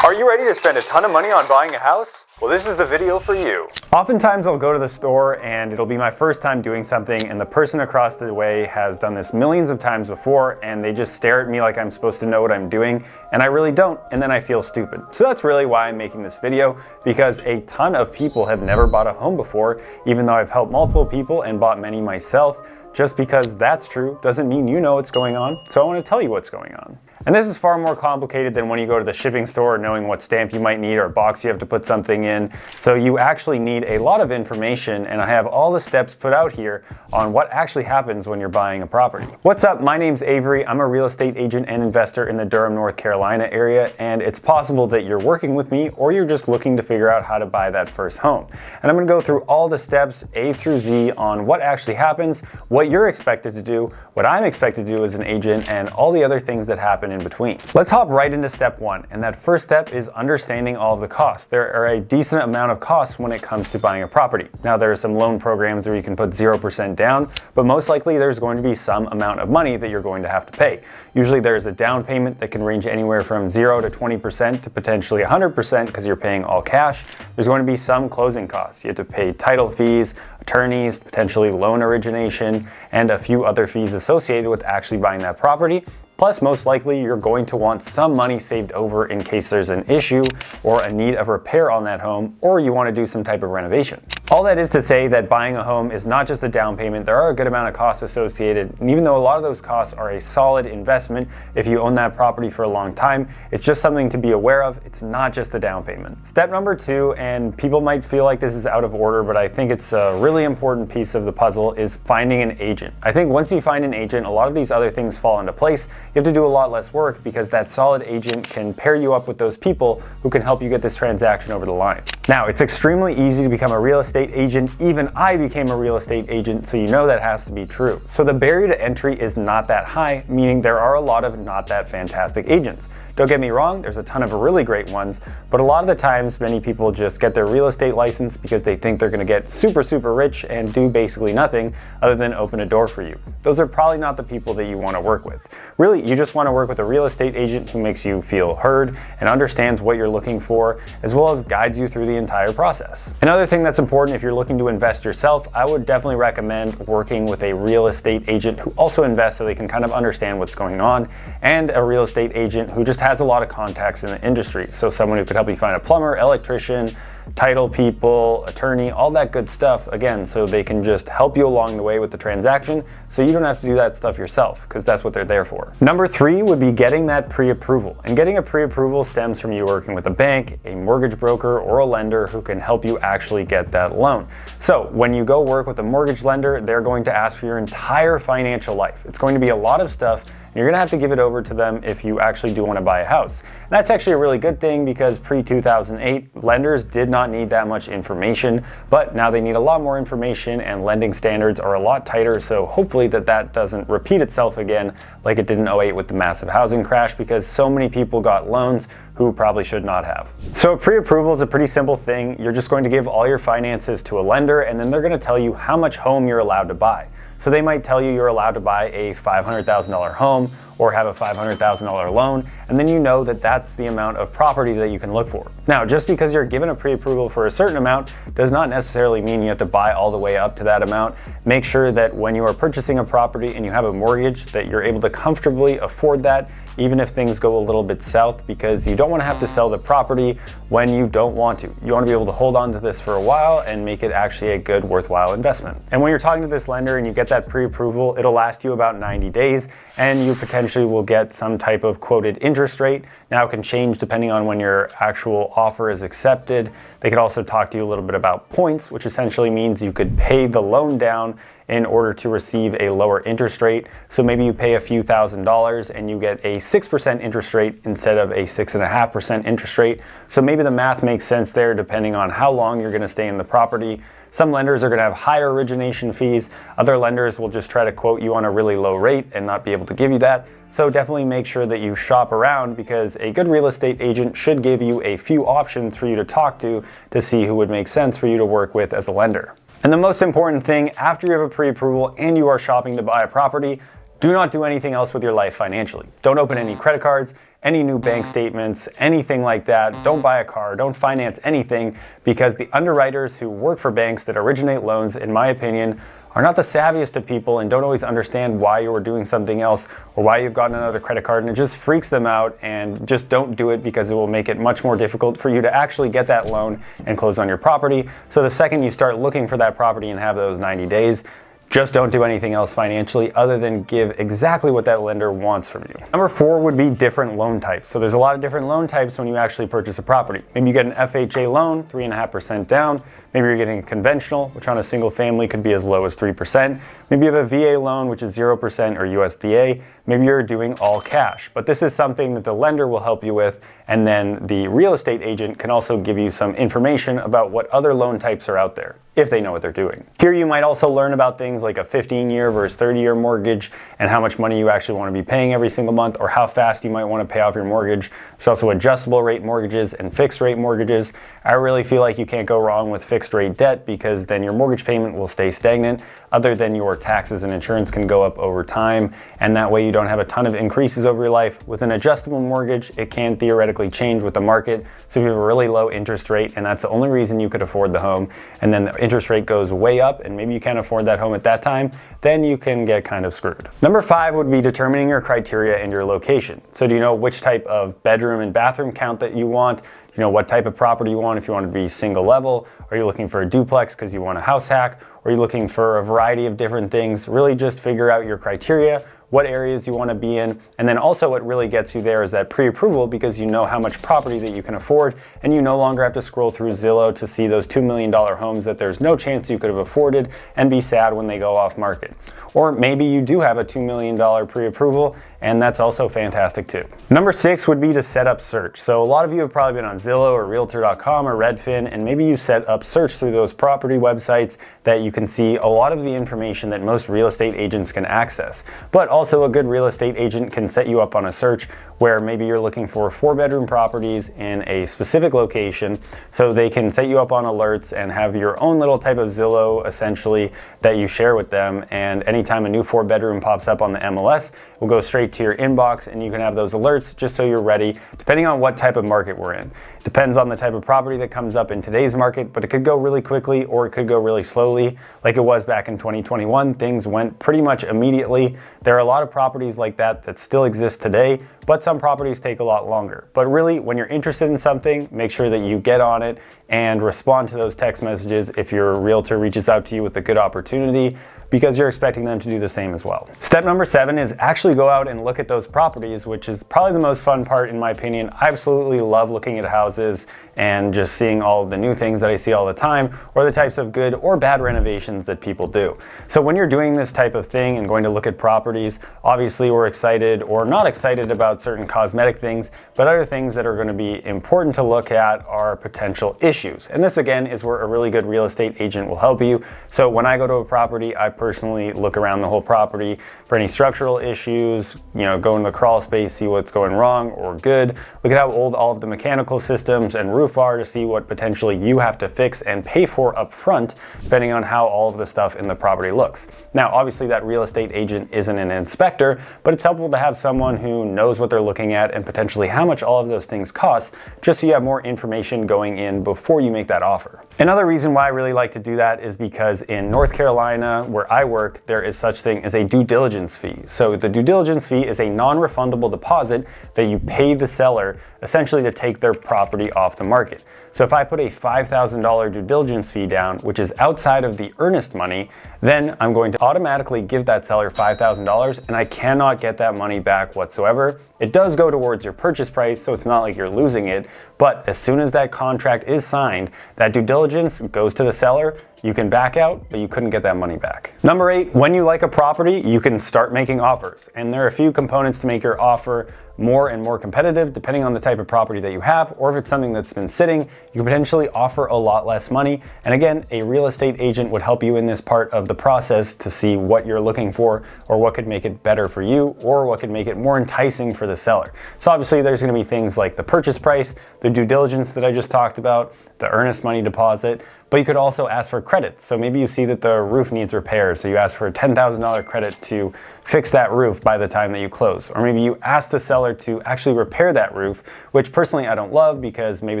Are you ready to spend a ton of money on buying a house? Well, this is the video for you. Oftentimes I'll go to the store and it'll be my first time doing something, and the person across the way has done this millions of times before, and they just stare at me like I'm supposed to know what I'm doing, and I really don't, and then I feel stupid. So that's really why I'm making this video, because a ton of people have never bought a home before, even though I've helped multiple people and bought many myself. Just because that's true doesn't mean you know what's going on, so I want to tell you what's going on. And this is far more complicated than when you go to the shipping store knowing what stamp you might need or box you have to put something in. So you actually need a lot of information, and I have all the steps put out here on what actually happens when you're buying a property. What's up? My name's Avery. I'm a real estate agent and investor in the Durham, North Carolina area, and it's possible that you're working with me or you're just looking to figure out how to buy that first home. And I'm going to go through all the steps A through Z on what actually happens, what you're expected to do, what I'm expected to do as an agent, and all the other things that happen in between. Let's hop right into step one, and that first step is understanding all of the costs. There are a decent amount of costs when it comes to buying a property. Now, there are some loan programs where you can put 0% down, but most likely there's going to be some amount of money that you're going to have to pay. Usually there's a down payment that can range anywhere from 0 to 20% to potentially 100% because you're paying all cash. There's going to be some closing costs. You have to pay title fees, attorneys, potentially loan origination, and a few other fees associated with actually buying that property. Plus, most likely, you're going to want some money saved over in case there's an issue or a need of repair on that home, or you want to do some type of renovation. All that is to say that buying a home is not just the down payment. There are a good amount of costs associated, and even though a lot of those costs are a solid investment if you own that property for a long time, it's just something to be aware of. It's not just the down payment. Step number two, and people might feel like this is out of order, but I think it's a really important piece of the puzzle, is finding an agent. I think once you find an agent, a lot of these other things fall into place. You have to do a lot less work because that solid agent can pair you up with those people who can help you get this transaction over the line. Now, it's extremely easy to become a real estate agent. Even I became a real estate agent, so you know that has to be true. So the barrier to entry is not that high, meaning there are a lot of not that fantastic agents. Don't get me wrong, there's a ton of really great ones, but a lot of the times many people just get their real estate license because they think they're going to get super rich and do basically nothing other than open a door for you. Those are probably not the people that you want to work with. Really, you just want to work with a real estate agent who makes you feel heard and understands what you're looking for, as well as guides you through the entire process. Another thing that's important if you're looking to invest yourself, I would definitely recommend working with a real estate agent who also invests so they can kind of understand what's going on, and a real estate agent who just has a lot of contacts in the industry. So someone who could help you find a plumber, electrician, title people, attorney, all that good stuff, again, so they can just help you along the way with the transaction so you don't have to do that stuff yourself, because that's what they're there for. Number three would be getting that pre-approval. And getting a pre-approval stems from you working with a bank, a mortgage broker, or a lender who can help you actually get that loan. So when you go work with a mortgage lender, they're going to ask for your entire financial life. It's going to be a lot of stuff. You're going to have to give it over to them if you actually do want to buy a house. And that's actually a really good thing, because pre-2008, lenders did not need that much information, but now they need a lot more information, and lending standards are a lot tighter, so hopefully that doesn't repeat itself again like it did in 2008 with the massive housing crash, because so many people got loans who probably should not have. So pre-approval is a pretty simple thing. You're just going to give all your finances to a lender, and then they're going to tell you how much home you're allowed to buy. So they might tell you you're allowed to buy a $500,000 home or have a $500,000 loan, and then you know that that's the amount of property that you can look for. Now, just because you're given a pre-approval for a certain amount does not necessarily mean you have to buy all the way up to that amount. Make sure that when you are purchasing a property and you have a mortgage, that you're able to comfortably afford that, even if things go a little bit south, because you don't want to have to sell the property when you don't want to. You want to be able to hold on to this for a while and make it actually a good, worthwhile investment. And when you're talking to this lender and you get that pre-approval, it'll last you about 90 days, and you potentially will get some type of quoted interest rate. Now, it can change depending on when your actual offer is accepted. They could also talk to you a little bit about points, which essentially means you could pay the loan down in order to receive a lower interest rate. So maybe you pay a few $1,000s and you get a 6% interest rate instead of a 6.5% interest rate. So maybe the math makes sense there depending on how long you're going to stay in the property. Some lenders are going to have higher origination fees. Other lenders will just try to quote you on a really low rate and not be able to give you that. So definitely make sure that you shop around, because a good real estate agent should give you a few options for you to talk to see who would make sense for you to work with as a lender. And the most important thing, after you have a pre-approval and you are shopping to buy a property, do not do anything else with your life financially. Don't open any credit cards, any new bank statements, anything like that. Don't buy a car, don't finance anything, because the underwriters who work for banks that originate loans, in my opinion, are not the savviest of people and don't always understand why you were doing something else or why you've gotten another credit card, and it just freaks them out. And just don't do it, because it will make it much more difficult for you to actually get that loan and close on your property. So the second you start looking for that property and have those 90 days, just don't do anything else financially other than give exactly what that lender wants from you. Number 4 would be different loan types. So there's a lot of different loan types when you actually purchase a property. Maybe you get an FHA loan, 3.5% down. Maybe you're getting a conventional, which on a single family could be as low as 3%. Maybe you have a VA loan, which is 0% or USDA. Maybe you're doing all cash. But this is something that the lender will help you with, and then the real estate agent can also give you some information about what other loan types are out there, if they know what they're doing. Here you might also learn about things like a 15-year versus 30-year mortgage and how much money you actually want to be paying every single month, or how fast you might want to pay off your mortgage. There's also adjustable rate mortgages and fixed rate mortgages. I really feel like you can't go wrong with fixed rate debt, because then your mortgage payment will stay stagnant, other than your taxes and insurance can go up over time, and that way you don't have a ton of increases over your life. With an adjustable mortgage, it can theoretically change with the market. So if you have a really low interest rate and that's the only reason you could afford the home, and then the interest rate goes way up and maybe you can't afford that home at that time, then you can get kind of screwed. Number 5 would be determining your criteria and your location. So do you know which type of bedroom and bathroom count that you want? You know what type of property you want, if you want to be single level, are you looking for a duplex because you want a house hack, or are you looking for a variety of different things? Really just figure out your criteria, what areas you want to be in, and then also what really gets you there is that pre-approval, because you know how much property that you can afford, and you no longer have to scroll through Zillow to see those $2 million homes that there's no chance you could have afforded and be sad when they go off market. Or maybe you do have a $2 million pre-approval, and that's also fantastic too. Number 6 would be to set up search. So a lot of you have probably been on Zillow or Realtor.com or Redfin, and maybe you set up search through those property websites that you can see a lot of the information that most real estate agents can access. But also a good real estate agent can set you up on a search where maybe you're looking for 4-bedroom properties in a specific location, so they can set you up on alerts and have your own little type of Zillow essentially that you share with them, and anytime a new 4-bedroom pops up on the MLS, it will go straight to your inbox and you can have those alerts just so you're ready, depending on what type of market we're in. It depends on the type of property that comes up in today's market, but it could go really quickly or it could go really slowly. Like it was back in 2021, things went pretty much immediately. There are a lot of properties like that that still exist today, but some properties take a lot longer. But really, when you're interested in something, make sure that you get on it and respond to those text messages if your realtor reaches out to you with a good opportunity, because you're expecting them to do the same as well. Step number 7 is actually go out and look at those properties, which is probably the most fun part in my opinion. I absolutely love looking at houses and just seeing all of the new things that I see all the time, or the types of good or bad renovations that people do. So when you're doing this type of thing and going to look at properties, obviously we're excited or not excited about certain cosmetic things, but other things that are going to be important to look at are potential issues. And this again is where a really good real estate agent will help you. So when I go to a property, I personally look around the whole property for any structural issues, go in the crawl space, see what's going wrong or good. Look at how old all of the mechanical systems and roof are to see what potentially you have to fix and pay for up front, depending on how all of the stuff in the property looks. Now, obviously that real estate agent isn't an inspector, but it's helpful to have someone who knows what they're looking at and potentially how much all of those things cost, just so you have more information going in before you make that offer. Another reason why I really like to do that is because in North Carolina, where I work, there is such thing as a due diligence fee. So the due diligence fee is a non-refundable deposit that you pay the seller essentially to take their property off the market. So if I put a $5,000 due diligence fee down, which is outside of the earnest money, then I'm going to automatically give that seller $5,000 and I cannot get that money back whatsoever. It does go towards your purchase price, so it's not like you're losing it, but as soon as that contract is signed, that due diligence goes to the seller. You can back out, but you couldn't get that money back. Number 8, when you like a property, you can start making offers. And there are a few components to make your offer more and more competitive depending on the type of property that you have, or if it's something that's been sitting, you can potentially offer a lot less money. And again, a real estate agent would help you in this part of the process to see what you're looking for, or what could make it better for you, or what could make it more enticing for the seller. So obviously there's going to be things like the purchase price, the due diligence that I just talked about, the earnest money deposit, But you could also ask for credit. So maybe you see that the roof needs repairs, so you ask for a $10,000 credit to fix that roof by the time that you close. Or maybe you ask the seller to actually repair that roof, which personally I don't love because maybe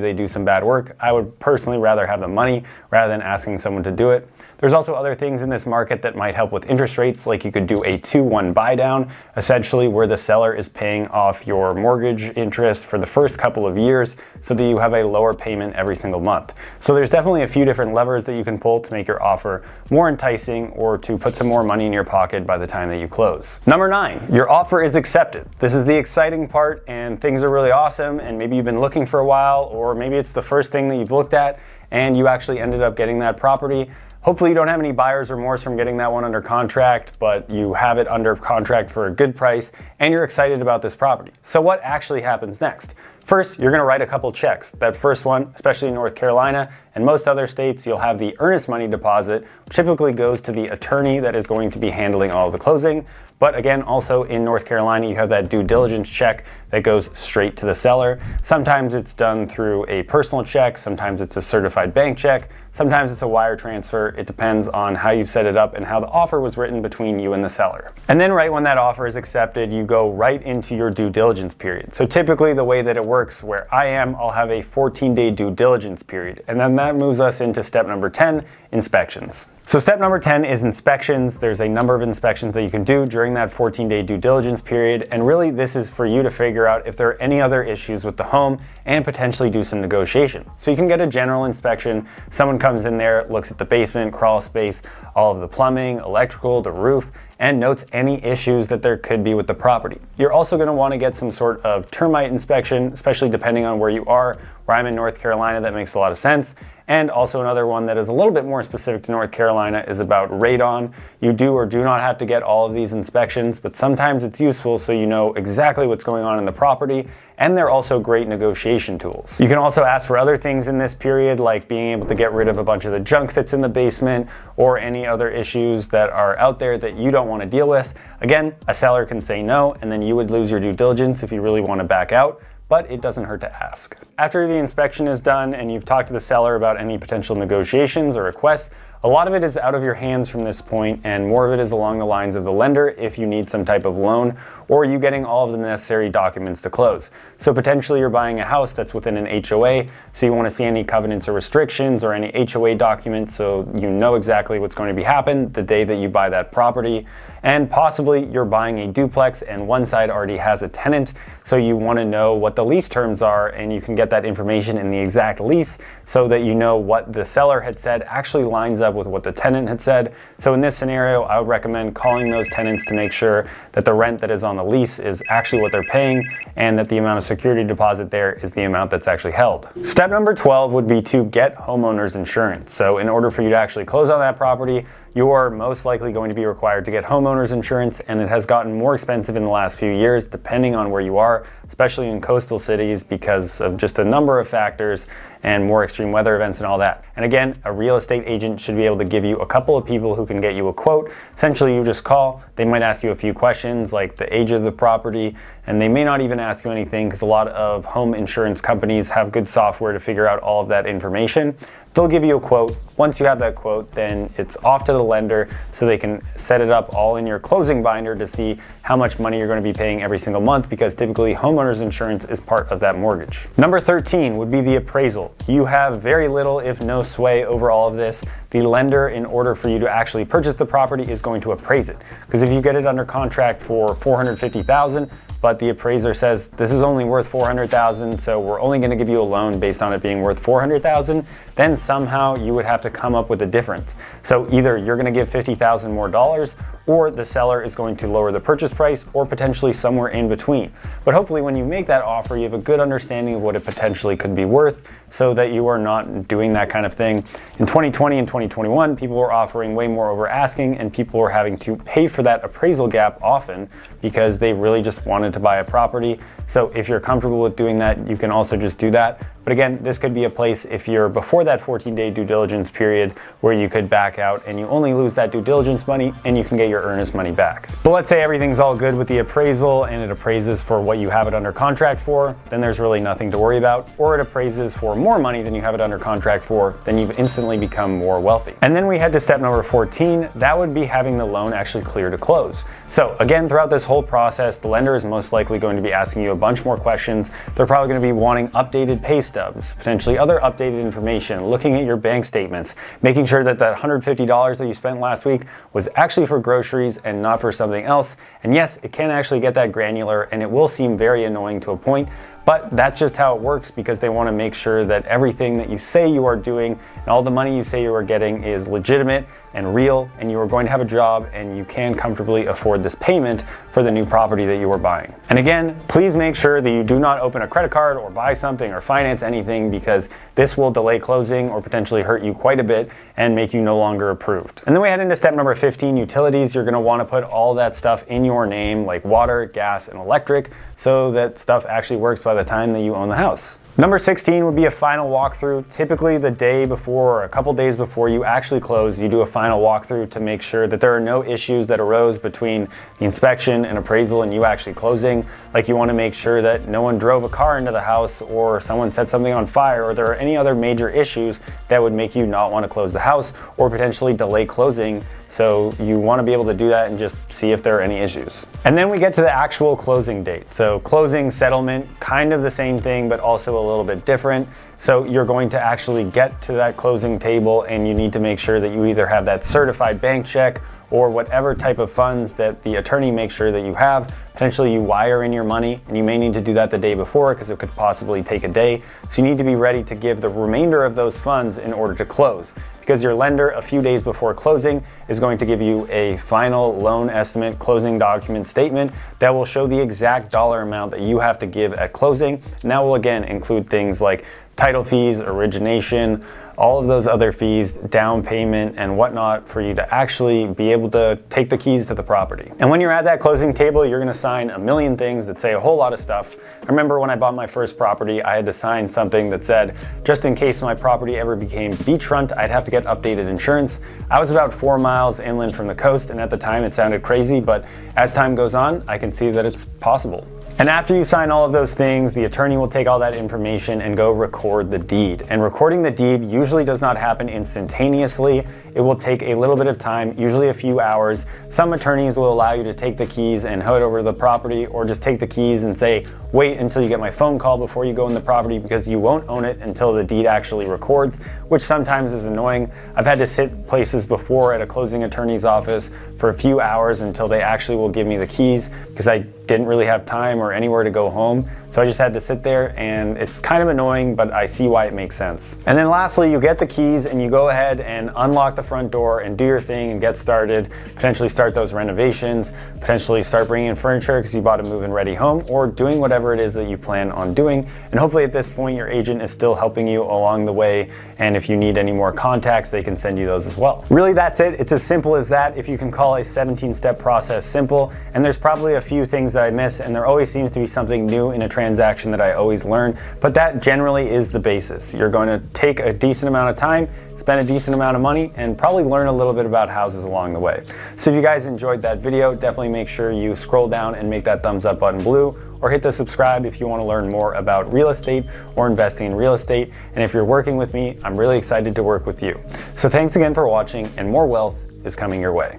they do some bad work. I would personally rather have the money rather than asking someone to do it. There's also other things in this market that might help with interest rates, like you could do a 2-1 buy down, essentially where the seller is paying off your mortgage interest for the first couple of years so that you have a lower payment every single month. So there's definitely a few different levers that you can pull to make your offer more enticing or to put some more money in your pocket by the time that you close. Number 9, your offer is accepted. This is the exciting part and things are really awesome, and maybe you've been looking for a while, or maybe it's the first thing that you've looked at and you actually ended up getting that property. Hopefully you don't have any buyer's remorse from getting that one under contract, but you have it under contract for a good price and you're excited about this property. So what actually happens next? First, you're gonna write a couple checks. That first one, especially in North Carolina and most other states, you'll have the earnest money deposit, which typically goes to the attorney that is going to be handling all of the closing. But again, also in North Carolina, you have that due diligence check that goes straight to the seller. Sometimes it's done through a personal check, sometimes it's a certified bank check, sometimes it's a wire transfer. It depends on how you set it up and how the offer was written between you and the seller. And then right when that offer is accepted, you go right into your due diligence period. So typically the way that it works where I am, I'll have a 14-day due diligence period. And then that moves us into step number 10, inspections. So step number 10 is inspections. There's a number of inspections that you can do during that 14-day due diligence period. And really this is for you to figure out if there are any other issues with the home and potentially do some negotiation. So you can get a general inspection. Someone comes in there, looks at the basement, crawl space, all of the plumbing, electrical, the roof, and notes any issues that there could be with the property. You're also going to want to get some sort of termite inspection, especially depending on where you are. Where I'm in North Carolina, that makes a lot of sense. And also another one that is a little bit more specific to North Carolina is about radon. You do or do not have to get all of these inspections, but sometimes it's useful so you know exactly what's going on in the property, and they're also great negotiation tools. You can also ask for other things in this period, like being able to get rid of a bunch of the junk that's in the basement or any other issues that are out there that you don't want to deal with. Again, a seller can say no, and then you would lose your due diligence if you really want to back out, but it doesn't hurt to ask. After the inspection is done and you've talked to the seller about any potential negotiations or requests, a lot of it is out of your hands from this point, and more of it is along the lines of the lender if you need some type of loan or you getting all of the necessary documents to close. So potentially you're buying a house that's within an HOA, so you want to see any covenants or restrictions or any HOA documents so you know exactly what's going to be happening the day that you buy that property. And possibly you're buying a duplex and one side already has a tenant, so you want to know what the lease terms are, and you can get that information in the exact lease so that you know what the seller had said actually lines up with what the tenant had said. So in this scenario, I would recommend calling those tenants to make sure that the rent that is on the lease is actually what they're paying and that the amount of security deposit there is the amount that's actually held. Step number 12 would be to get homeowners insurance. So in order for you to actually close on that property, you are most likely going to be required to get homeowners insurance, and it has gotten more expensive in the last few years depending on where you are, especially in coastal cities because of just a number of factors and more extreme weather events and all that. And again, a real estate agent should be able to give you a couple of people who can get you a quote. Essentially, you just call, they might ask you a few questions like the age of the property, and they may not even ask you anything because a lot of home insurance companies have good software to figure out all of that information. They'll give you a quote. Once you have that quote, then it's off to the lender so they can set it up all in your closing binder to see how much money you're going to be paying every single month, because typically homeowners insurance is part of that mortgage. Number 13 would be the appraisal. You have very little, if no sway over all of this. The lender, in order for you to actually purchase the property, is going to appraise it. Because if you get it under contract for $450,000, but the appraiser says this is only worth $400,000, so we're only going to give you a loan based on it being worth $400,000, then somehow you would have to come up with a difference. So either you're going to give $50,000 more dollars, or the seller is going to lower the purchase price, or potentially somewhere in between. But hopefully when you make that offer, you have a good understanding of what it potentially could be worth so that you are not doing that kind of thing. In 2020 and 2021, people were offering way more over asking, and people were having to pay for that appraisal gap often because they really just wanted to buy a property. So if you're comfortable with doing that, you can also just do that. But again, this could be a place if you're before that 14-day due diligence period where you could back out and you only lose that due diligence money and you can get your earnest money back. But let's say everything's all good with the appraisal and it appraises for what you have it under contract for, then there's really nothing to worry about. Or it appraises for more money than you have it under contract for, then you've instantly become more wealthy. And then we head to step number 14. That would be having the loan actually clear to close. So again, throughout this whole process, the lender is most likely going to be asking you a bunch more questions. They're probably going to be wanting updated pay stubs, potentially other updated information, looking at your bank statements, making sure that that $150 that you spent last week was actually for groceries and not for something else. And yes, it can actually get that granular and it will seem very annoying to a point, but that's just how it works because they want to make sure that everything that you say you are doing and all the money you say you are getting is legitimate and real, and you are going to have a job and you can comfortably afford this payment for the new property that you are buying. And again, please make sure that you do not open a credit card or buy something or finance anything, because this will delay closing or potentially hurt you quite a bit and make you no longer approved. And then we head into step number 15, utilities. You're going to want to put all that stuff in your name, like water, gas, and electric, so that stuff actually works by the time that you own the house. Number 16 would be a final walkthrough. Typically the day before or a couple days before you actually close, you do a final walkthrough to make sure that there are no issues that arose between the inspection and appraisal and you actually closing. Like you want to make sure that no one drove a car into the house or someone set something on fire, or there are any other major issues that would make you not want to close the house or potentially delay closing. So you want to be able to do that and just see if there are any issues. And then we get to the actual closing date. So closing, settlement, kind of the same thing, but also a little bit different. So you're going to actually get to that closing table and you need to make sure that you either have that certified bank check or whatever type of funds that the attorney makes sure that you have. Potentially you wire in your money, and you may need to do that the day before because it could possibly take a day. So you need to be ready to give the remainder of those funds in order to close, because your lender a few days before closing is going to give you a final loan estimate closing document statement that will show the exact dollar amount that you have to give at closing. And that will again include things like title fees, origination, all of those other fees, down payment and whatnot, for you to actually be able to take the keys to the property. And when you're at that closing table, you're gonna sign a million things that say a whole lot of stuff. I remember when I bought my first property, I had to sign something that said, just in case my property ever became beachfront, I'd have to get updated insurance. I was about 4 miles inland from the coast, and at the time it sounded crazy, but as time goes on, I can see that it's possible. And after you sign all of those things, the attorney will take all that information and go record the deed. And recording the deed usually does not happen instantaneously. It will take a little bit of time, usually a few hours. Some attorneys will allow you to take the keys and head over to the property, or just take the keys and say, wait until you get my phone call before you go in the property, because you won't own it until the deed actually records, which sometimes is annoying. I've had to sit places before at a closing attorney's office for a few hours until they actually will give me the keys, because I didn't really have time or anywhere to go home. So I just had to sit there, and it's kind of annoying, but I see why it makes sense. And then lastly, you get the keys and you go ahead and unlock the front door and do your thing and get started, potentially start those renovations, potentially start bringing in furniture because you bought a move-in ready home, or doing whatever it is that you plan on doing. And hopefully at this point, your agent is still helping you along the way. And if you need any more contacts, they can send you those as well. Really, that's it. It's as simple as that. If you can call a 17-step process simple, and there's probably a few things that I miss, and there always seems to be something new in a transaction that I always learn, but that generally is the basis. You're going to take a decent amount of time, spend a decent amount of money, and probably learn a little bit about houses along the way. So if you guys enjoyed that video, definitely make sure you scroll down and make that thumbs up button blue, or hit the subscribe if you want to learn more about real estate or investing in real estate. And if you're working with me, I'm really excited to work with you. So thanks again for watching, and more wealth is coming your way.